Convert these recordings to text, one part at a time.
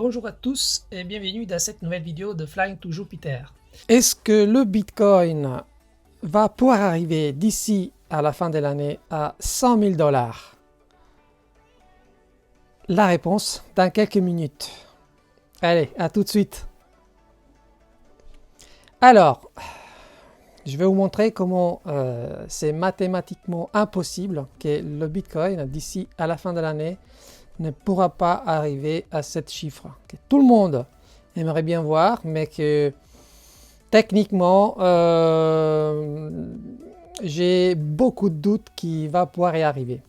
Bonjour à tous et bienvenue dans cette nouvelle vidéo de Flying to Jupiter. Est-ce que le Bitcoin va pouvoir arriver d'ici à la fin de l'année à 100 000 $? La réponse dans quelques minutes. Allez, à tout de suite. Alors, je vais vous montrer comment c'est mathématiquement impossible que le Bitcoin, d'ici à la fin de l'année, ne pourra pas arriver à ce chiffre. Que tout le monde aimerait bien voir, mais que techniquement, j'ai beaucoup de doutes qu'il va pouvoir y arriver.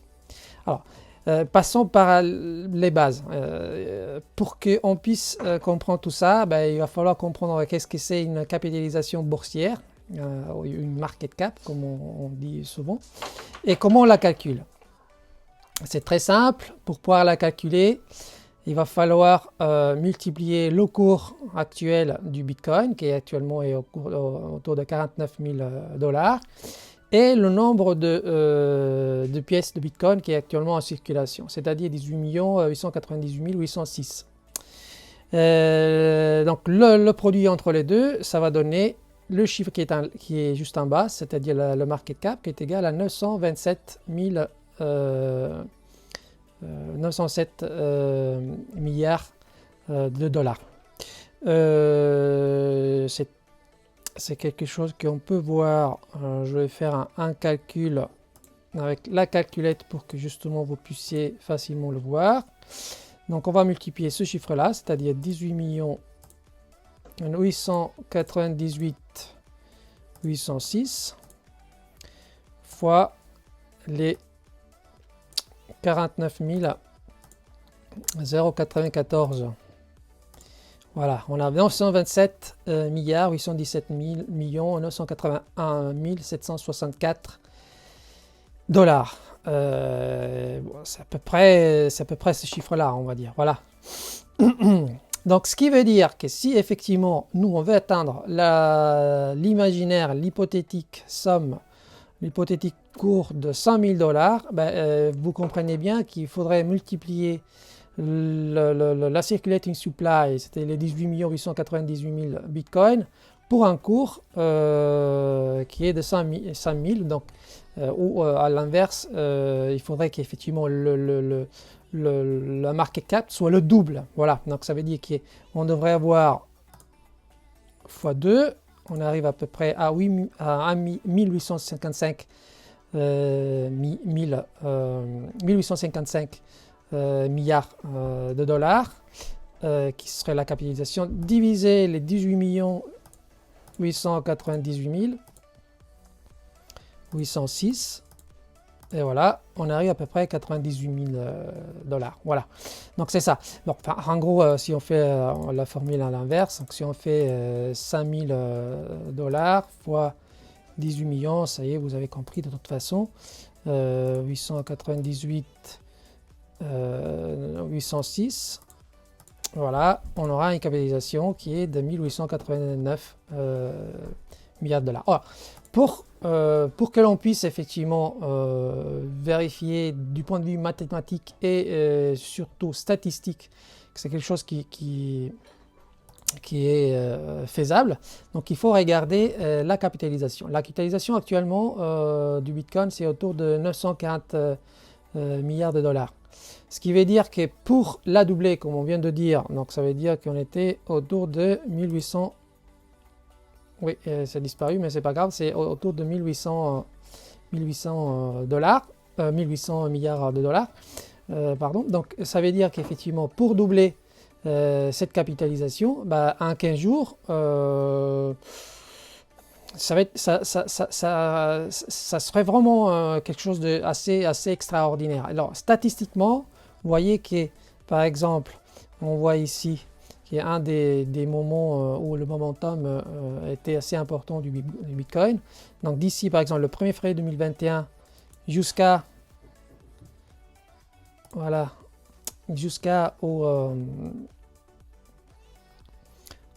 Alors, passons par les bases. Pour qu'on puisse comprendre tout ça, il va falloir comprendre qu'est-ce que c'est une capitalisation boursière, une market cap, comme on dit souvent, et comment on la calcule. C'est très simple. Pour pouvoir la calculer, il va falloir multiplier le cours actuel du Bitcoin, qui actuellement autour de 49 000 $, et le nombre de pièces de Bitcoin qui est actuellement en circulation, c'est-à-dire 18 898 806. Donc le produit entre les deux, ça va donner le chiffre qui est juste en bas, c'est-à-dire le market cap, qui est égal à 907 milliards de dollars. C'est quelque chose qu'on peut voir. Je vais faire un calcul avec la calculette pour que justement vous puissiez facilement le voir. Donc on va multiplier ce chiffre là, c'est-à-dire 18 898 806 fois les 49 094. Voilà, on a 927 milliards 817 millions 981 764 dollars. C'est à peu près ce chiffre-là, on va dire. Voilà. Donc, ce qui veut dire que si effectivement nous on veut atteindre l'imaginaire, l'hypothétique somme, l'hypothétique cours de 100 000 $, vous comprenez bien qu'il faudrait multiplier la circulating supply, c'était les 18 898 000 bitcoins, pour un cours qui est de 100 000, donc, ou à l'inverse, il faudrait qu'effectivement la market cap soit le double. Voilà, donc ça veut dire qu'on devrait avoir x2, on arrive à peu près à 1855 milliards de dollars, qui serait la capitalisation, diviser les 18 898 806, et voilà, on arrive à peu près à 98 000 $. Voilà, donc c'est ça. Donc, en gros, si on fait la formule à l'inverse, donc si on fait 5 000 $ fois 18 millions, ça y est, vous avez compris de toute façon. 898 806, voilà, on aura une capitalisation qui est de 1889 milliards de dollars. Alors, pour que l'on puisse effectivement vérifier du point de vue mathématique et surtout statistique que c'est quelque chose qui est faisable, donc il faut regarder la capitalisation. La capitalisation actuellement du Bitcoin, c'est autour de 940 milliards de dollars. Ce qui veut dire que pour la doubler, comme on vient de dire, donc ça veut dire qu'on était autour de 1800. Oui, ça a disparu, mais c'est pas grave, c'est autour de 1800 milliards de dollars. Pardon. Donc ça veut dire qu'effectivement, pour doubler cette capitalisation, en 15 jours, ça serait vraiment quelque chose de assez extraordinaire. Alors statistiquement, vous voyez que par exemple, on voit ici qu'il y a un des moments où le momentum était assez important du Bitcoin. Donc d'ici par exemple le 1er février 2021 jusqu'à voilà,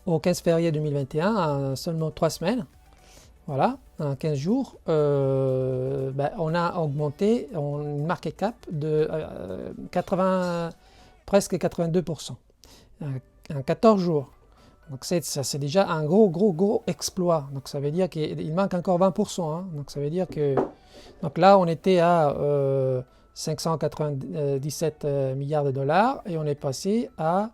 au 15 février 2021, en seulement 3 semaines, voilà, en 15 jours, on a augmenté une market cap de presque 82%. en 14 jours. Donc ça c'est déjà un gros exploit. Donc ça veut dire qu'il manque encore 20%. Hein. Donc ça veut dire que donc là on était à 597 milliards de dollars et on est passé à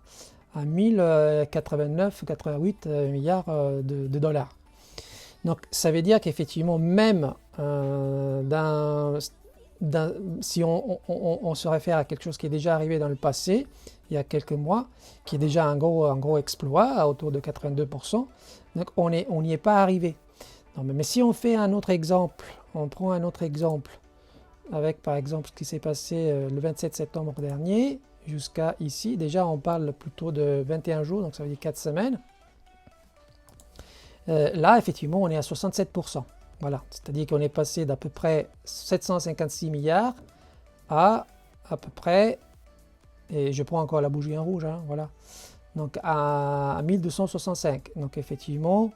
1089-88 milliards de dollars. Donc ça veut dire qu'effectivement même si on se réfère à quelque chose qui est déjà arrivé dans le passé, il y a quelques mois, qui est déjà un gros exploit, à autour de 82%, donc on n'y est pas arrivé. Non, mais si on fait un autre exemple, on prend un autre exemple, avec par exemple ce qui s'est passé le 27 septembre dernier, jusqu'à ici, déjà on parle plutôt de 21 jours, donc ça veut dire 4 semaines. Là, effectivement, on est à 67%. Voilà, c'est-à-dire qu'on est passé d'à peu près 756 milliards à peu près, et je prends encore la bougie en rouge, hein, voilà, donc à 1265. Donc effectivement,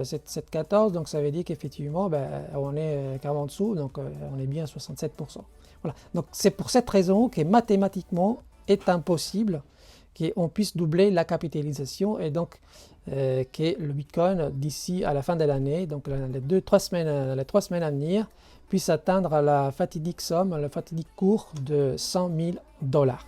714, donc ça veut dire qu'effectivement, on est carrément en dessous, donc on est bien à 67%. Voilà, donc c'est pour cette raison que mathématiquement, est impossible qu'on puisse doubler la capitalisation et donc que le Bitcoin d'ici à la fin de l'année, donc les 3 semaines à venir, puisse atteindre la fatidique somme, le fatidique cours de 100 000 dollars.